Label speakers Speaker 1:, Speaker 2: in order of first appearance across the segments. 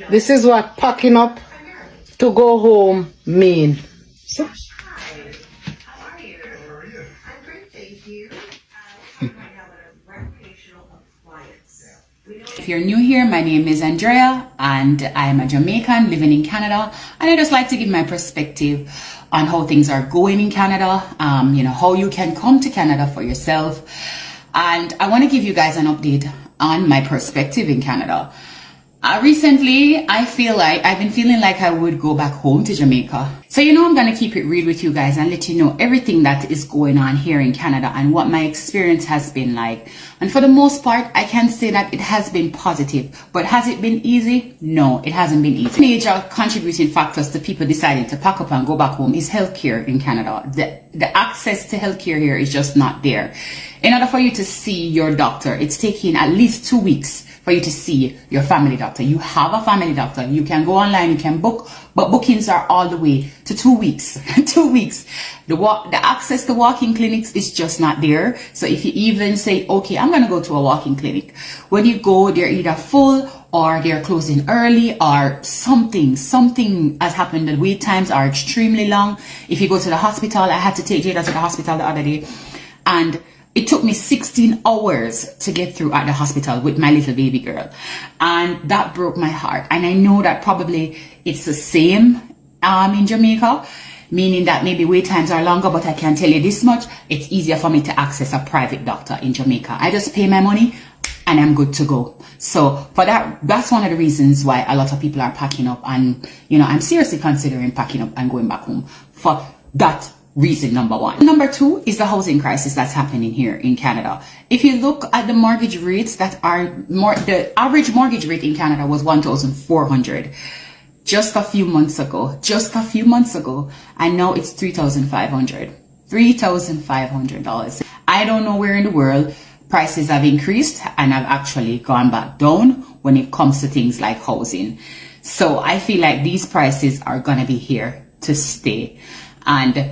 Speaker 1: This is what packing up to go home mean. So,
Speaker 2: if you're new here, my name is Andrea and I am a Jamaican living in Canada, and I just like to give my perspective on how things are going in Canada, how you can come to Canada for yourself. And I want to give you guys an update on my perspective in Canada. Recently, I've been feeling like I would go back home to Jamaica. So, I'm going to keep it real with you guys and let you know everything that is going on here in Canada and what my experience has been like. And for the most part, I can say that it has been positive. But has it been easy? No, it hasn't been easy. Major contributing factors to people deciding to pack up and go back home is healthcare in Canada. The access to healthcare here is just not there. In order for you to see your doctor, it's taking at least 2 weeks for you to see your family doctor. You have a family doctor. You can go online, you can book, but bookings are all the way to 2 weeks. 2 weeks. The access to walk-in clinics is just not there. So if you even say, okay, I'm going to go to a walk-in clinic, when you go, they're either full or they're closing early or something has happened. The wait times are extremely long. If you go to the hospital, I had to take Jada to the hospital the other day, and it took me 16 hours to get through at the hospital with my little baby girl. And that broke my heart. And I know that probably it's the same in Jamaica, meaning that maybe wait times are longer, but I can tell you this much, it's easier for me to access a private doctor in Jamaica. I just pay my money and I'm good to go. So for that's one of the reasons why a lot of people are packing up, and I'm seriously considering packing up and going back home for that reason, number one. Number two is the housing crisis that's happening here in Canada. If you look at the mortgage rates the average mortgage rate in Canada was $1,400 just a few months ago, and now it's $3,500. $3,500. I don't know where in the world prices have increased and have actually gone back down when it comes to things like housing. So I feel like these prices are gonna be here to stay. And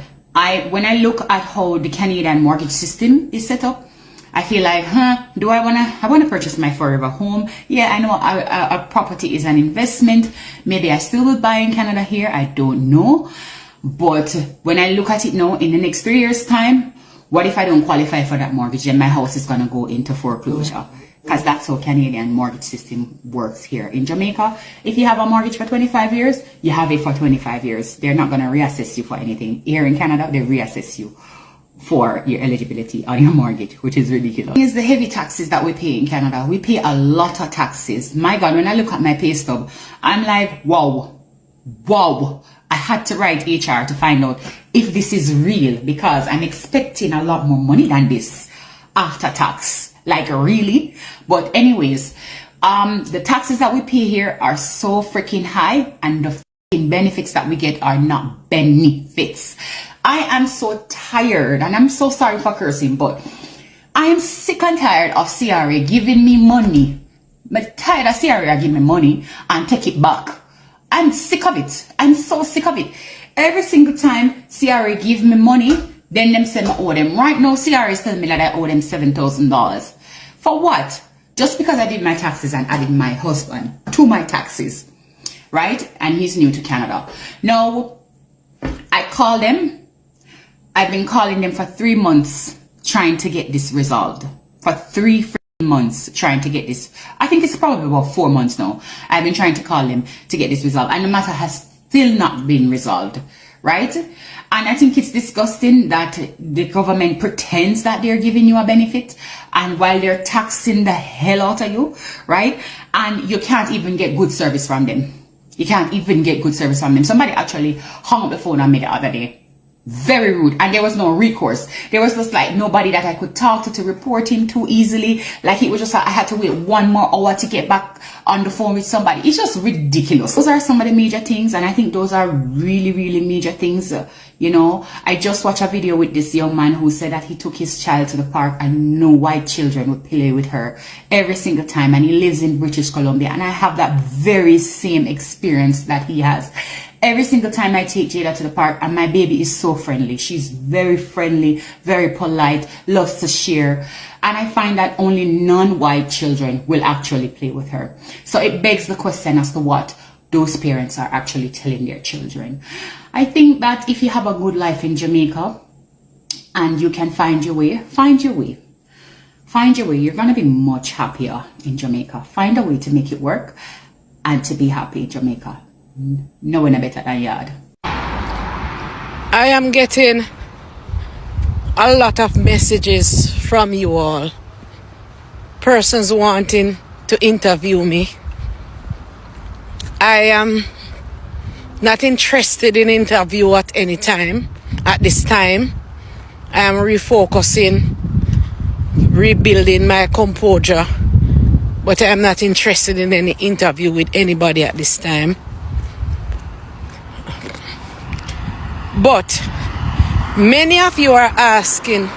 Speaker 2: when I look at how the Canadian mortgage system is set up, I feel like, I want to purchase my forever home. Yeah, I know a property is an investment. Maybe I still will buy in Canada here. I don't know. But when I look at it now, in the next 3 years' time, what if I don't qualify for that mortgage? Then my house is going to go into foreclosure. Because that's how Canadian mortgage system works here. In Jamaica, if you have a mortgage for 25 years, you have it for 25 years. They're not going to reassess you for anything. Here in Canada, they reassess you for your eligibility on your mortgage, which is ridiculous. Here's the heavy taxes that we pay in Canada. We pay a lot of taxes. My God, when I look at my pay stub, I'm like, wow. I had to write HR to find out if this is real, because I'm expecting a lot more money than this after tax. Like, really? But anyways, the taxes that we pay here are so freaking high, and the freaking benefits that we get are not benefits. I am so tired, and I'm so sorry for cursing, but I am sick and tired of CRA giving me money. I'm tired of CRA giving me money and take it back. I'm sick of it. I'm so sick of it. Every single time CRA give me money, then them say I owe them. Right now, CRA is telling me that I owe them $7,000. For what? Just because I did my taxes and added my husband to my taxes, right? And he's new to Canada. Now, I call them. I've been calling them for 3 months trying to get this resolved. For 3 months trying to get this. I think it's probably about 4 months now. I've been trying to call them to get this resolved, and the matter has still not been resolved, right? And I think it's disgusting that the government pretends that they're giving you a benefit, and while they're taxing the hell out of you, right? And you can't even get good service from them. You can't even get good service from them. Somebody actually hung up the phone on me the other day. Very rude, and there was no recourse. There was just like nobody that I could talk to report him too easily. Like it was just like I had to wait 1 more hour to get back on the phone with somebody. It's just ridiculous. Those are some of the major things, and I think those are really, really major things. I just watched a video with this young man who said that he took his child to the park and no white children would play with her every single time, and he lives in British Columbia, and I have that very same experience that he has. every single time I take Jada to the park, and my baby is so friendly. She's very friendly, very polite, loves to share. And I find that only non-white children will actually play with her. So it begs the question as to what those parents are actually telling their children. I think that if you have a good life in Jamaica and you can find your way, find your way. Find your way. You're going to be much happier in Jamaica. Find a way to make it work and to be happy in Jamaica. No one better than yard.
Speaker 1: I am getting a lot of messages from you all. Persons wanting to interview me. I am not interested in interview at any time. At this time, I am refocusing, rebuilding my composure. But I am not interested in any interview with anybody at this time. But many of you are asking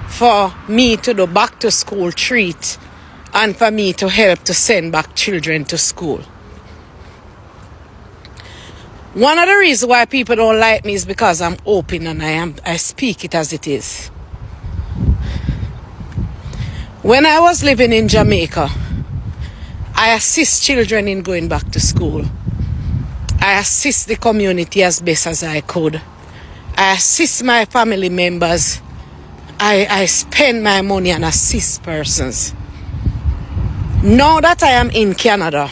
Speaker 1: for me to do back to school treat and for me to help to send back children to school. One of the reasons why people don't like me is because I'm open and I speak it as it is. When I was living in Jamaica, I assist children in going back to school. I assist the community as best as I could. I assist my family members. I spend my money and assist persons. Now that I am in Canada,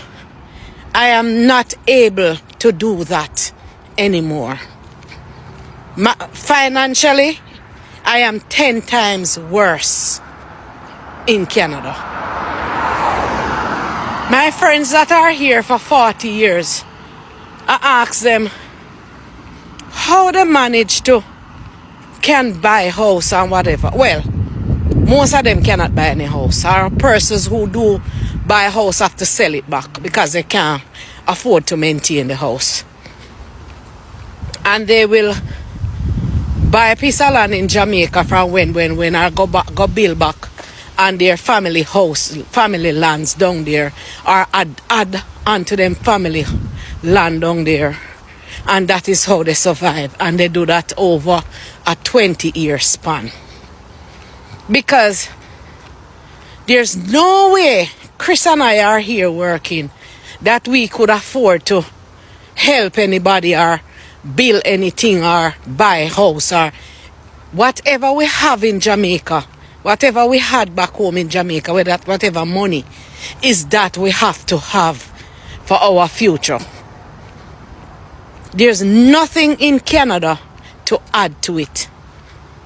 Speaker 1: I am not able to do that anymore. Financially, I am 10 times worse in Canada. My friends that are here for 40 years, I ask them how they manage to can buy a house and whatever. Well, most of them cannot buy any house. Our persons who do buy a house have to sell it back because they can't afford to maintain the house. And they will buy a piece of land in Jamaica from when I go build back on their family house, family lands down there, or add onto them family land down there. And that is how they survive. And they do that over a 20-year span. Because there's no way Chris and I are here working that we could afford to help anybody or build anything or buy a house or whatever we have in Jamaica, whatever we had back home in Jamaica, whatever money is that we have to have for our future. There's nothing in Canada to add to it.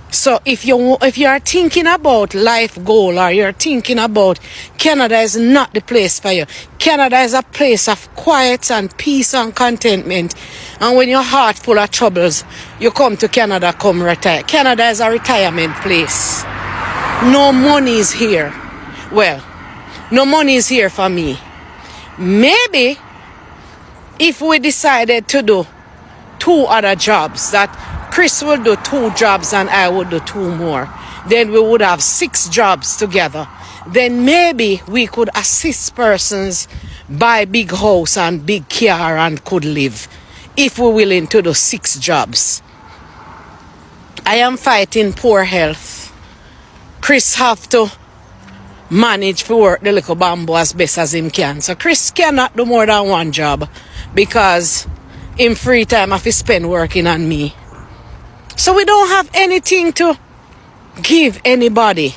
Speaker 1: So if you are thinking about life goal or you're thinking about Canada is not the place for you. Canada is a place of quiet and peace and contentment. And when your heart full of troubles, you come to Canada, come retire. Canada is a retirement place. No money is here. Well, no money is here for me. Maybe if we decided to do 2 other jobs, that Chris will do 2 jobs and I would do 2 more, then we would have 6 jobs together. Then maybe we could assist persons buy big house and big car and could live if we're willing to do 6 jobs. I am fighting poor health. Chris have to manage to work the little bamboo as best as him can. So Chris cannot do more than 1 job because in free time I have to spend working on me. So we don't have anything to give anybody.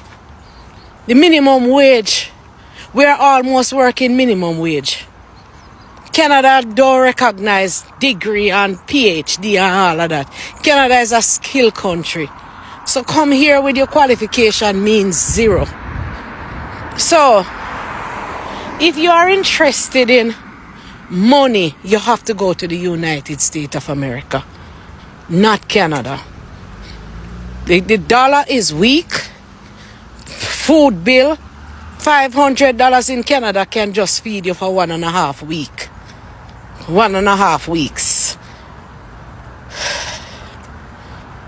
Speaker 1: The minimum wage, we're almost working minimum wage. Canada don't recognize degree and PhD and all of that. Canada is a skill country. So come here with your qualification means 0. So if you are interested in money, you have to go to the United States of America, not Canada. The dollar is weak. Food bill, $500 in Canada can just feed you for 1.5 weeks. 1.5 weeks.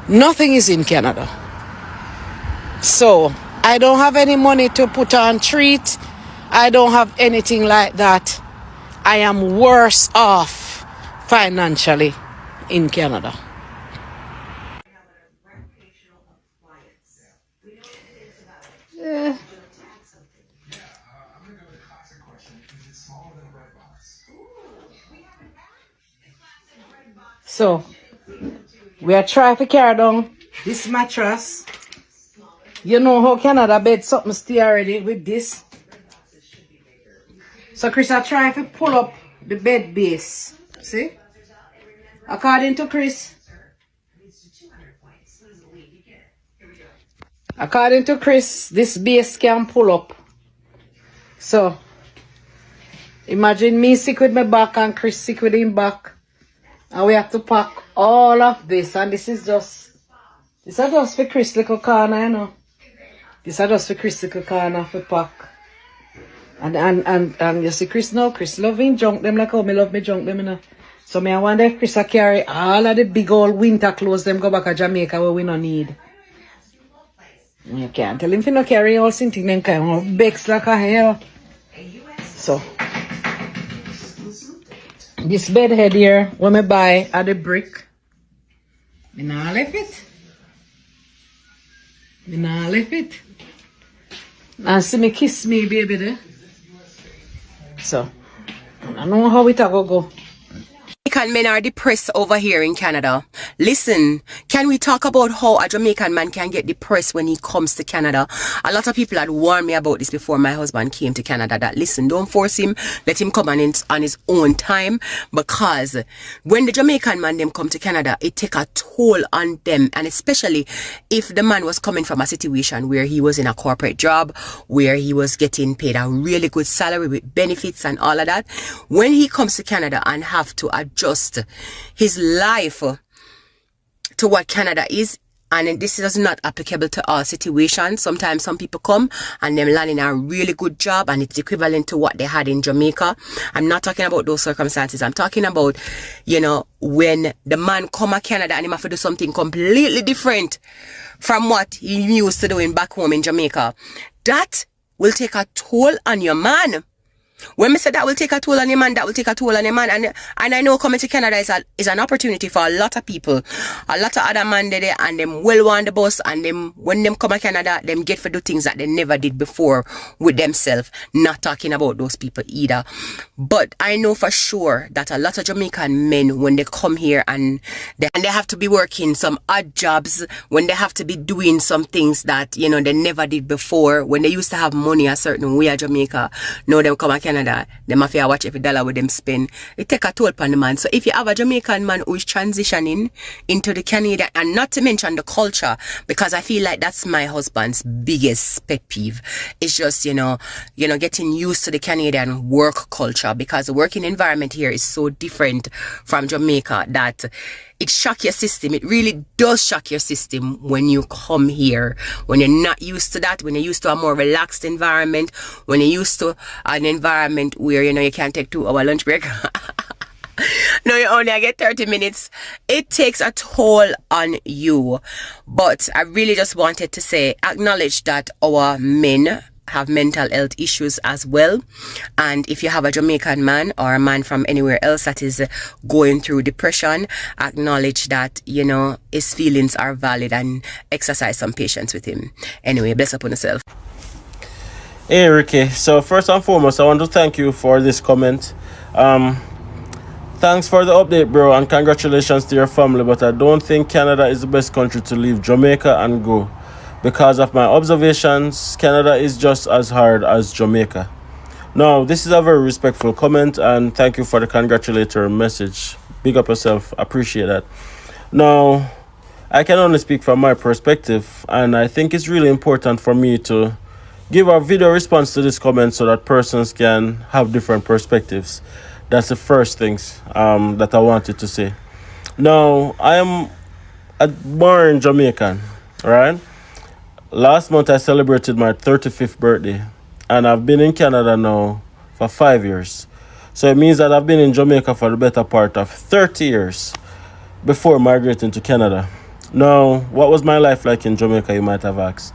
Speaker 1: Nothing is in Canada. So I don't have any money to put on treat. I don't have anything like that. I am worse off financially in Canada. Yeah. So we are trying to carry down this mattress. You know how Canada bed something stay already with this. So Chris are trying to pull up the bed base. See? According to Chris, this base can pull up. So imagine me sick with my back and Chris sick with him back. And we have to pack all of this. And this is just for Chris little corner, you know. This is just for Chris little corner for pack. And you see Chris now, Chris loving junk them like how me love me junk them, you know. So me I wonder if Chris a carry all of the big old winter clothes them go back to Jamaica where we no need. You can't tell him to no carry all something them kind of bakes like a hell. So this bed head here, when I buy at the brick, I not left it. And see me kiss me, baby, there. So, I know how it go.
Speaker 3: Jamaican men are depressed over here in Canada. Listen, can we talk about how a Jamaican man can get depressed when he comes to Canada? A lot of people had warned me about this before my husband came to Canada, that listen, don't force him, let him come on his own time, because when the Jamaican man them come to Canada, it take a toll on them, and especially if the man was coming from a situation where he was in a corporate job, where he was getting paid a really good salary with benefits and all of that. When he comes to Canada and have to adjust his life to what Canada is, and this is not applicable to all situations. Sometimes some people come and them land in a really good job and it's equivalent to what they had in Jamaica. I'm not talking about those circumstances. I'm talking about, you know, when the man come to Canada and he have to do something completely different from what he used to doing back home in Jamaica. That will take a toll on your man. When I say that will take a toll on your man, that will take a toll on your man. And I know coming to Canada is an opportunity for a lot of people. A lot of other men there and them well on the bus, and them when them come to Canada, them get to do things that they never did before with themselves. Not talking about those people either. But I know for sure that a lot of Jamaican men, when they come here and they have to be working some odd jobs, when they have to be doing some things that, you know, they never did before, when they used to have money a certain way at Jamaica, now them come to Canada, them have to watch every dollar with them spend. It take a toll upon the man. So if you have a Jamaican man who is transitioning into the Canadian, and not to mention the culture, because I feel like that's my husband's biggest pet peeve. It's just, you know, getting used to the Canadian work culture, because the working environment here is so different from Jamaica that it shocks your system. It really does shock your system when you come here, when you're not used to that, when you're used to a more relaxed environment, when you're used to an environment where, you know, you can take 2 hour lunch break. No, you only get 30 minutes. It takes a toll on you. But I really just wanted to say, acknowledge that our men have mental health issues as well. And if you have a Jamaican man or a man from anywhere else that is going through depression, acknowledge that, you know, his feelings are valid and exercise some patience with him. Anyway, bless upon yourself.
Speaker 4: Hey Ricky, so first and foremost I want to thank you for this comment. Thanks for the update, bro, and congratulations to your family, but I don't think Canada is the best country to leave Jamaica and go. Because of my observations, Canada is just as hard as Jamaica. Now, this is a very respectful comment, and thank you for the congratulatory message. Big up yourself, appreciate that. Now, I can only speak from my perspective, and I think it's really important for me to give a video response to this comment so that persons can have different perspectives. That's the first things that I wanted to say. Now, I am a born Jamaican, right? Last month I celebrated my 35th birthday, and I've been in Canada now for 5 years. So it means that I've been in Jamaica for the better part of 30 years before migrating to Canada. Now, what was my life like in Jamaica, you might have asked.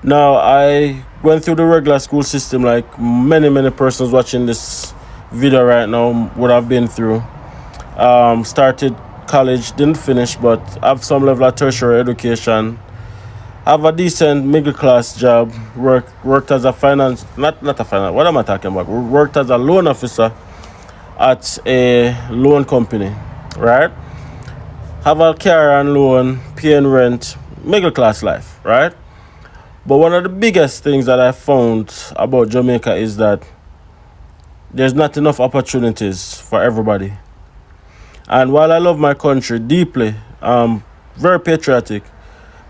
Speaker 4: Now, I went through the regular school system like many persons watching this video right now would have been through. Started college, didn't finish, but have some level of tertiary education. Have a decent middle class job. Worked as a finance, not a finance. What am I talking about? Worked as a loan officer at a loan company, right? Have a car and loan, paying rent, middle class life, right? But one of the biggest things that I found about Jamaica is that there's not enough opportunities for everybody. And while I love my country deeply, very patriotic,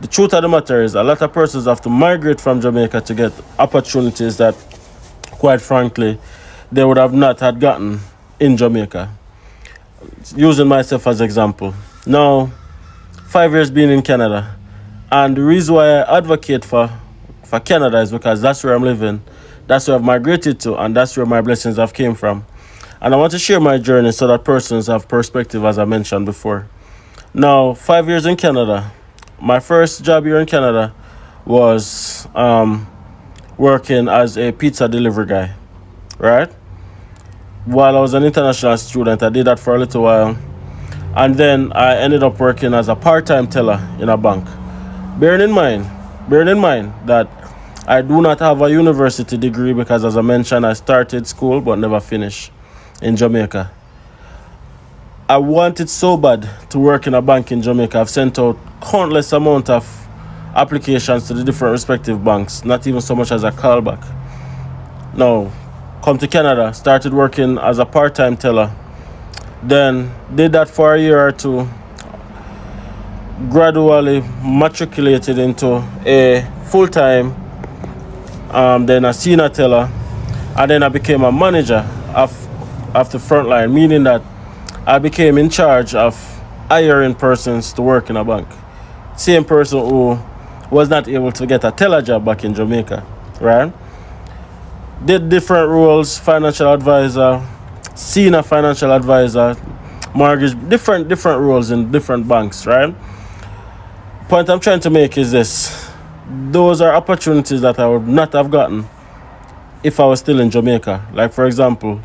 Speaker 4: the truth of the matter is a lot of persons have to migrate from Jamaica to get opportunities that, quite frankly, they would have not had gotten in Jamaica. Using myself as example. Now, 5 years being in Canada, and the reason why I advocate for Canada is because that's where I'm living, that's where I've migrated to, and that's where my blessings have came from. And I want to share my journey so that persons have perspective, as I mentioned before. Now, 5 years in Canada, my first job here in Canada was working as a pizza delivery guy, right? While I was an international student, I did that for a little while. And then I ended up working as a part-time teller in a bank. Bearing in mind that I do not have a university degree because, as I mentioned, I started school but never finished in Jamaica. I wanted so bad to work in a bank in Jamaica. I've sent out countless amount of applications to the different respective banks, not even so much as a callback. Now, come to Canada, started working as a part-time teller. Then did that for a year or two, gradually matriculated into a full-time, then a senior teller, and then I became a manager of the front line, meaning that I became in charge of hiring persons to work in a bank. Same person who was not able to get a teller job back in Jamaica, right? Did different roles, financial advisor, senior financial advisor, mortgage, different roles in different banks, right? Point I'm trying to make is this. Those are opportunities that I would not have gotten if I was still in Jamaica. Like, for example,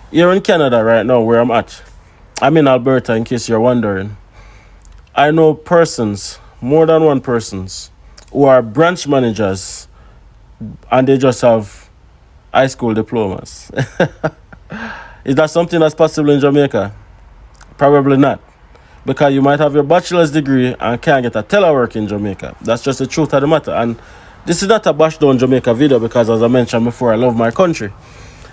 Speaker 4: here in Canada right now where I'm at, I'm in Alberta in case you're wondering. I know persons, more than one persons, who are branch managers and they just have high school diplomas. Is that something that's possible in Jamaica? Probably not. Because you might have your bachelor's degree and can't get a teller work in Jamaica. That's just the truth of the matter. And this is not a bash down Jamaica video because, as I mentioned before, I love my country.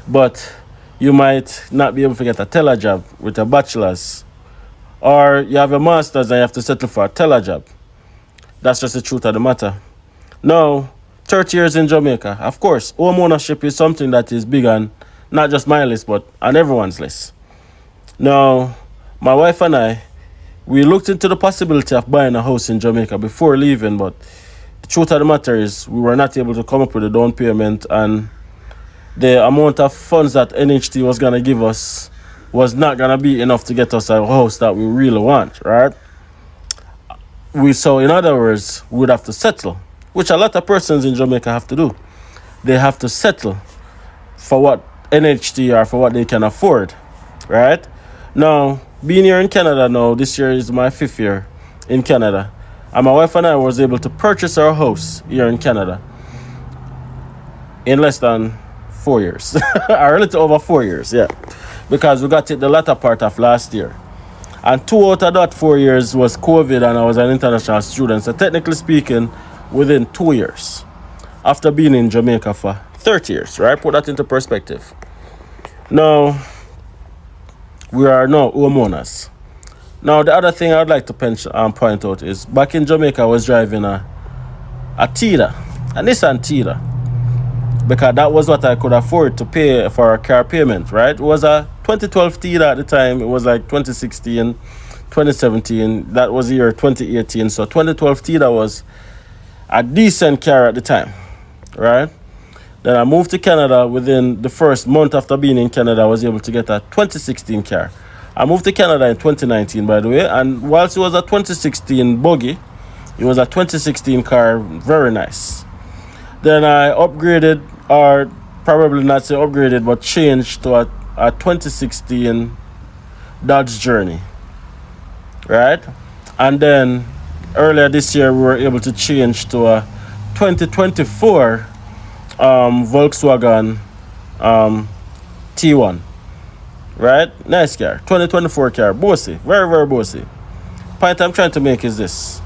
Speaker 4: But you might not be able to get a teller job with a bachelor's. Or you have a master's and you have to settle for a teller job. That's just the truth of the matter. Now, 30 years in Jamaica, of course, home ownership is something that is big on not just my list, but on everyone's list. Now, my wife and I, we looked into the possibility of buying a house in Jamaica before leaving, but the truth of the matter is we were not able to come up with a down payment, and the amount of funds that NHT was going to give us was not going to be enough to get us a house that we really want, right? So in other words, we would have to settle, which a lot of persons in Jamaica have to do. They have to settle for what NHT or for what they can afford, right? Now, being here in Canada now, this year is my 5th year in Canada. And my wife and I was able to purchase our house here in Canada in less than 4 years. Or a little over 4 years, yeah. Because we got it the latter part of last year. And 2 out of that 4 years was COVID and I was an international student. So technically speaking, within 2 years. After being in Jamaica for 30 years, right? Put that into perspective. Now, we are now homeowners. Now, the other thing I'd like to point out is back in Jamaica, I was driving a Nissan Tida, because that was what I could afford to pay for a car payment, right? It was a 2012 Tida at the time. It was like 2016, 2017. That was the year 2018. So 2012 Tida was a decent car at the time, right? Then I moved to Canada. Within the first month after being in Canada, I was able to get a 2016 car. I moved to Canada in 2019, by the way, and whilst it was a 2016 buggy, it was a 2016 car, very nice. Then I upgraded, or probably not say upgraded, but changed to a 2016 Dodge Journey, right? And then earlier this year, we were able to change to a 2024 Volkswagen T1, right? Nice car, 2024 car, bossy, very, very bossy. Point I'm trying to make is this: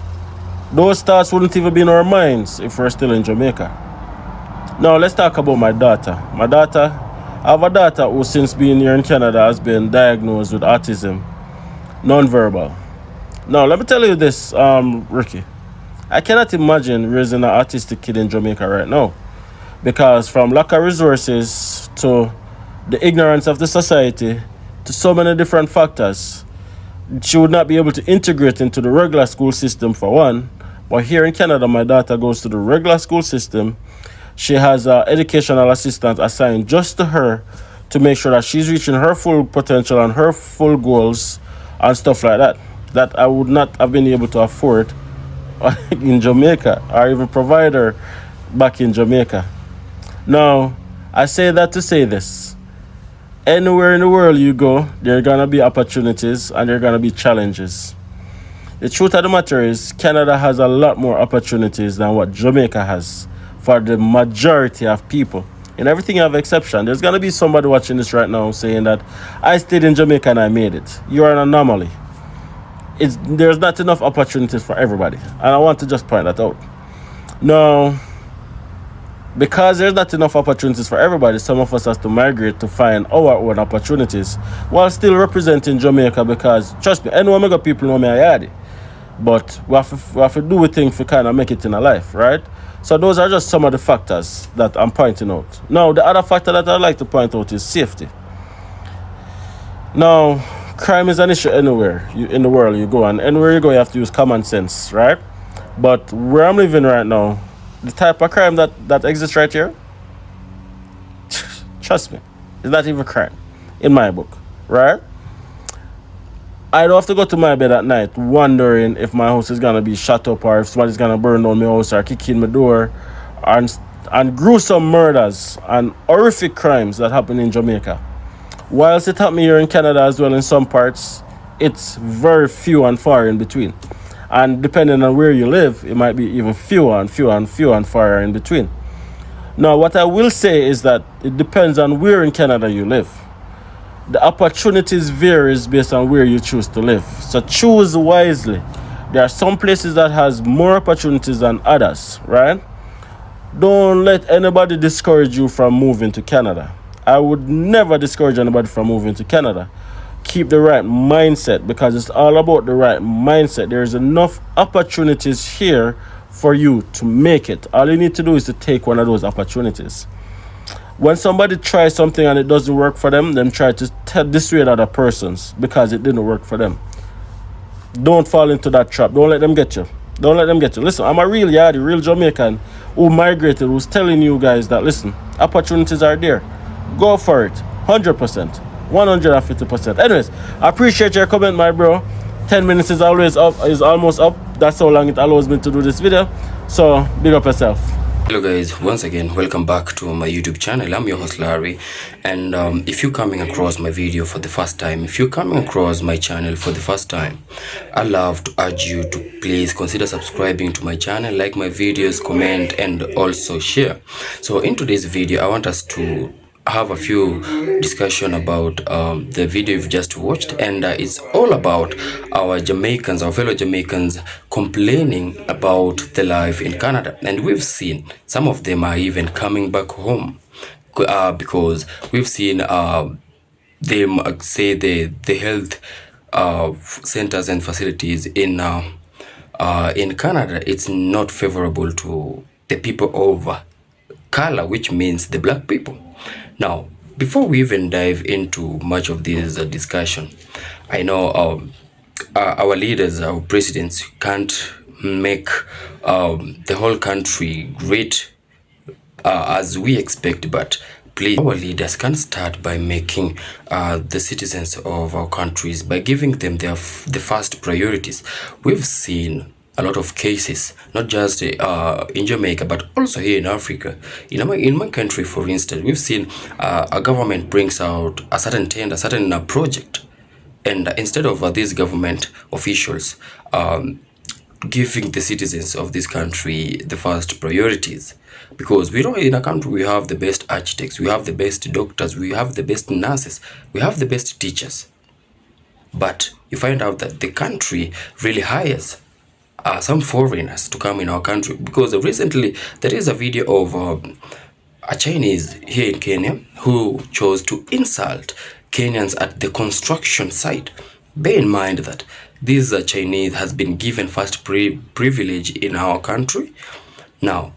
Speaker 4: those thoughts wouldn't even be in our minds if we're still in Jamaica. Now let's talk about my daughter. I have a daughter who, since being here in Canada, has been diagnosed with autism, non-verbal. Now let me tell you this, Ricky. I cannot imagine raising an autistic kid in Jamaica right now, because from lack of resources to the ignorance of the society to so many different factors, she would not be able to integrate into the regular school system for one. But here in Canada, my daughter goes to the regular school system. She has an educational assistant assigned just to her to make sure that she's reaching her full potential and her full goals and stuff like that, that I would not have been able to afford in Jamaica or even provide her back in Jamaica. Now, I say that to say this: anywhere in the world you go, there are gonna be opportunities and there are gonna be challenges. The truth of the matter is, Canada has a lot more opportunities than what Jamaica has for the majority of people. In everything you have exception. There's gonna be somebody watching this right now saying that I stayed in Jamaica and I made it. You're an anomaly. There's not enough opportunities for everybody, and I want to just point that out. Now, because there's not enough opportunities for everybody, some of us have to migrate to find our own opportunities while still representing Jamaica, because trust me, anyone got people know me I had it. But we have to do with things to kind of make it in a life, right? So those are just some of the factors that I'm pointing out. Now, the other factor that I'd like to point out is safety. Now, crime is an issue anywhere in the world you go, and anywhere you go you have to use common sense, right? But where I'm living right now, the type of crime that exists right here, trust me, it's not even crime in my book, right? I don't have to go to my bed at night wondering if my house is gonna be shut up or if somebody's gonna burn down my house or kick in my door, and gruesome murders and horrific crimes that happen in Jamaica. Whilst it happened here in Canada as well in some parts, it's very few and far in between. And depending on where you live, it might be even fewer and far in between. Now, what I will say is that it depends on where in Canada you live. The opportunities varies based on where you choose to live. So choose wisely. There are some places that has more opportunities than others, right? Don't let anybody discourage you from moving to Canada. I would never discourage anybody from moving to Canada. Keep the right mindset, because it's all about the right mindset. There's enough opportunities here for you to make it. All you need to do is to take one of those opportunities. When somebody tries something and it doesn't work for them, then try to dissuade other persons because it didn't work for them. Don't fall into that trap. Don't let them get you. Don't let them get you. Listen, I'm a real yardie, real Jamaican who migrated, who's telling you guys that, listen, opportunities are there. Go for it. 100%. 150%. Anyways, I appreciate your comment, my bro. 10 minutes is almost up. That's how long it allows me to do this video. So, big up yourself.
Speaker 5: Hello guys, once again welcome back to my YouTube channel. I'm your host Larry, and if you're coming across my video for the first time, if you're coming across my channel for the first time, I love to urge you to please consider subscribing to my channel, like my videos, comment, and also share. So in today's video I want us to have a few discussion about the video you've just watched, and it's all about our fellow Jamaicans complaining about the life in Canada. And we've seen some of them are even coming back home because we've seen them say the health centers and facilities in Canada, it's not favorable to the people of color, which means the black people. Now, before we even dive into much of this discussion, I know our leaders, our presidents can't make the whole country great as we expect, but please, our leaders can start by making the citizens of our countries, by giving them the first priorities. We've seen a lot of cases, not just in Jamaica, but also here in Africa. In my country, for instance, we've seen a government brings out a certain tender, a certain project, And instead of these government officials giving the citizens of this country the first priorities, because we know in a country we have the best architects, we have the best doctors, we have the best nurses, we have the best teachers, but you find out that the country really hires some foreigners to come in our country. Because recently there is a video of a Chinese here in Kenya who chose to insult Kenyans at the construction site. Bear in mind that this Chinese has been given first privilege in our country. Now,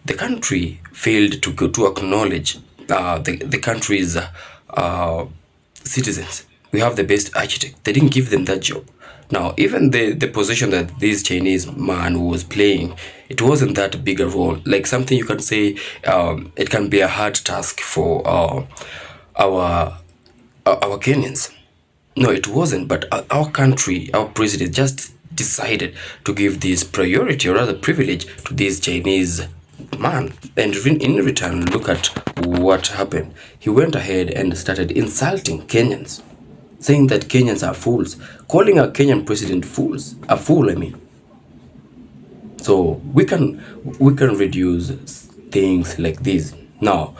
Speaker 5: the country failed to acknowledge the country's citizens. We have the best architect. They didn't give them that job. Now, even the position that this Chinese man was playing, it wasn't that big a role. Like something you can say, it can be a hard task for our Kenyans. No, it wasn't. But our country, our president, just decided to give this priority or rather privilege to this Chinese man. And in return, look at what happened. He went ahead and started insulting Kenyans, saying that Kenyans are fools, calling a Kenyan president a fool, I mean. So we can reduce things like this. Now,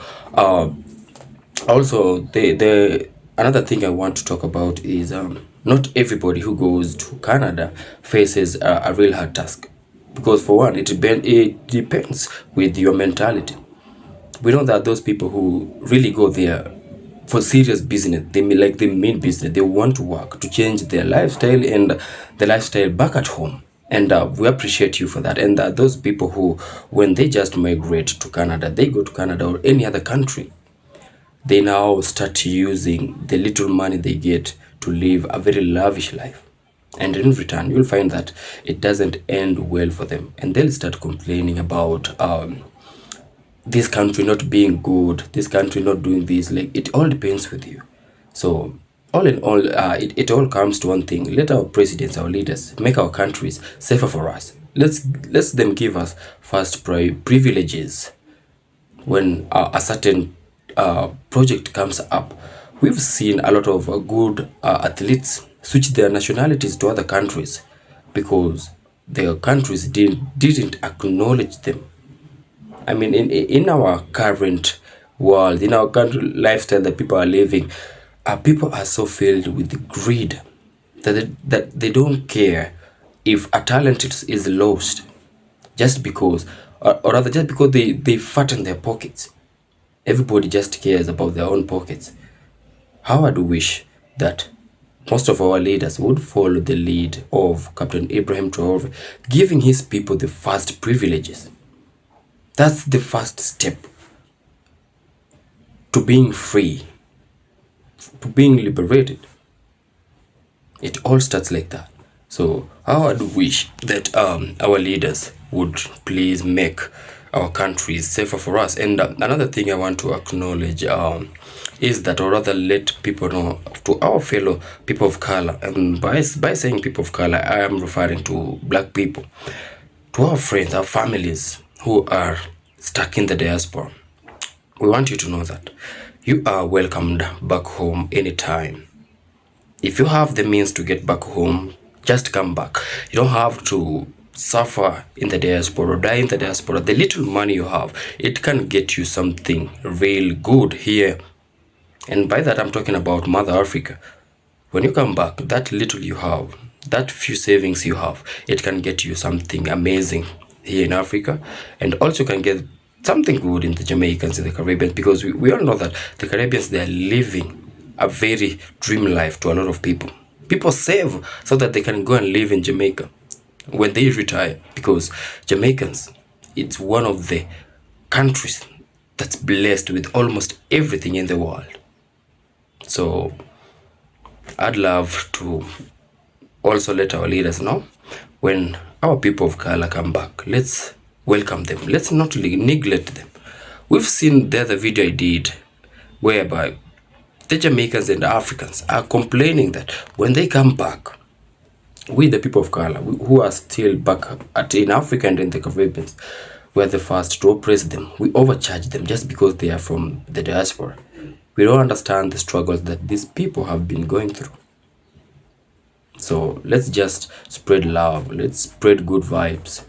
Speaker 5: also the another thing I want to talk about is not everybody who goes to Canada faces a real hard task, because for one, it depends with your mentality. We know that those people who really go there for serious business, they mean business, they want to work to change their lifestyle and the lifestyle back at home, and we appreciate you for that. And those people who, when they just migrate to Canada, they go to Canada or any other country, they now start using the little money they get to live a very lavish life, and in return you'll find that it doesn't end well for them, and they'll start complaining about this country not being good, this country not doing this. Like, it all depends with you. So all in all, it all comes to one thing: let our presidents, our leaders, make our countries safer for us. Let's them give us first privileges when a certain project comes up. We've seen a lot of good athletes switch their nationalities to other countries because their countries didn't acknowledge them. I mean, in our current world, in our country lifestyle that people are living, people are so filled with greed that they don't care if a talent is lost just because, or rather just because they fatten their pockets. Everybody just cares about their own pockets. How I do wish that most of our leaders would follow the lead of Captain Ibrahim Traore, giving his people the first privileges. That's the first step to being free, to being liberated. It all starts like that. So how I do wish that our leaders would please make our countries safer for us. And another thing I want to acknowledge is that, or rather let people know, to our fellow people of color, and by saying people of color, I am referring to black people, to our friends, our families who are stuck in the diaspora. We want you to know that you are welcomed back home anytime. If you have the means to get back home, just come back. You don't have to suffer in the diaspora or die in the diaspora. The little money you have, it can get you something real good here. And by that, I'm talking about Mother Africa. When you come back, that little you have, that few savings you have, it can get you something amazing here in Africa, and also can get something good in the Jamaicans, in the Caribbean, because we all know that the Caribbeans, they are living a very dream life to a lot of people. People save so that they can go and live in Jamaica when they retire, because Jamaicans, it's one of the countries that's blessed with almost everything in the world. So I'd love to also let our leaders know, when our people of color come back, let's welcome them. Let's not neglect them. We've seen the other video I did whereby the Jamaicans and the Africans are complaining that when they come back, we the people of color who are still back in Africa and in the Caribbean, we're the first to oppress them. We overcharge them just because they are from the diaspora. We don't understand the struggles that these people have been going through. So let's just spread love, let's spread good vibes.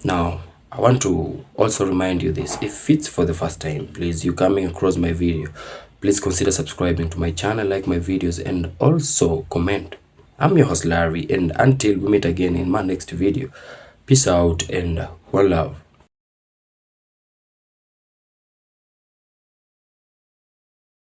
Speaker 5: Now I want to also remind you this: if it's for the first time, please, you coming across my video, please consider subscribing to my channel, like my videos, and also comment. I'm your host Larry, and until we meet again in my next video, peace out and one love.